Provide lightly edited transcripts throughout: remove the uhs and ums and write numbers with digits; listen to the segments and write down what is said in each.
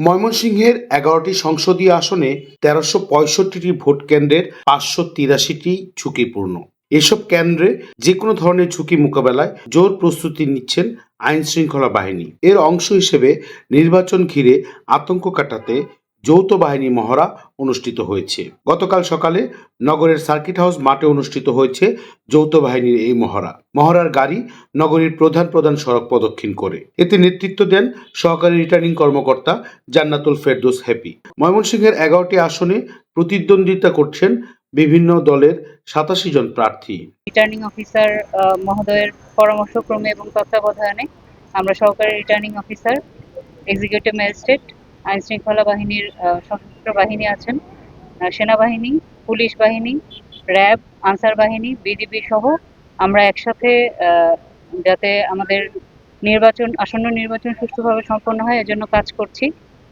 ময়মনসিংহের ১১টি সংসদীয় আসনে ১৩৬৫টি ভোট কেন্দ্রের ৫৮৩টি ঝুঁকিপূর্ণ। এসব কেন্দ্রে যেকোনো ধরনের ঝুঁকি মোকাবেলায় জোর প্রস্তুতি নিচ্ছেন আইন শৃঙ্খলা বাহিনী। এর অংশ হিসেবে নির্বাচন ঘিরে আতঙ্ক কাটাতে যৌথ বাহিনী মহড়া অনুষ্ঠিত হয়েছে। গতকাল সকালে নগরের সার্কিট হাউস মাঠে অনুষ্ঠিত হয়েছে যৌথ বাহিনীর এই মহড়ার গাড়ি নগরীর প্রধান প্রধান সড়ক প্রদক্ষিণ করে। এতে নেতৃত্ব দেন সহকারী রিটার্নিং কর্মকর্তা জান্নাতুল ফেরদৌস হ্যাপি। ময়মনসিংহের ১১টি আসনে প্রতিদ্বন্দ্বিতা করছেন বিভিন্ন দলের ৮৭ জন প্রার্থী। রিটার্নিং অফিসার মহোদয়ের পরামর্শক্রমে এবং তত্ত্বাবধানে আমরা সহকারী রিটার্নিং অফিসার, এক্সিকিউটিভ ম্যাজিস্ট্রেট, আইন শৃঙ্খলা বাহিনীর সশস্ত্র বাহিনী আছেন, সেনাবাহিনী, পুলিশ বাহিনী, র্যাব, আনসার বাহিনী, বিজিবি সহ আমরা একসাথে যাতে আমাদের আসন্ন নির্বাচন সুষ্ঠুভাবে সম্পন্ন হয় এজন্য কাজ করছি।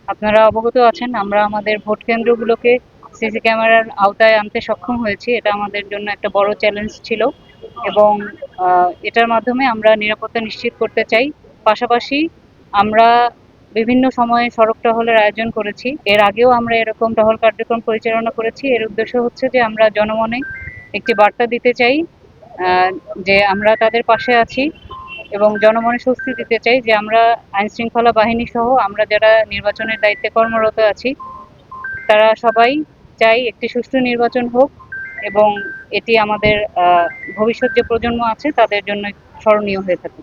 আপনারা অবগত আছেন আমরা আমাদের ভোট কেন্দ্রগুলোকে সিসি ক্যামেরার আওতায় আনতে সক্ষম হয়েছি। এটা আমাদের জন্য একটা বড় চ্যালেঞ্জ ছিল এবং এটার মাধ্যমে আমরা নিরাপত্তা নিশ্চিত করতে চাই। পাশাপাশি আমরা বিভিন্ন সময়ে সড়ক টহলের আয়োজন করেছি। এর আগেও আমরা এরকম টহল কার্যক্রম পরিচালনা করেছি। এর উদ্দেশ্য হচ্ছে যে আমরা জনমনে একটি বার্তা দিতে চাই যে আমরা তাদের পাশে আছি এবং জনমনে স্বস্তি দিতে চাই যে আমরা আইন শৃঙ্খলা বাহিনী সহ আমরা যারা নির্বাচনের দায়িত্বে কর্মরত আছি তারা সবাই চাই একটি সুষ্ঠু নির্বাচন হোক এবং এটি আমাদের ভবিষ্যৎ যে প্রজন্ম আছে তাদের জন্য স্মরণীয় হয়ে থাকে।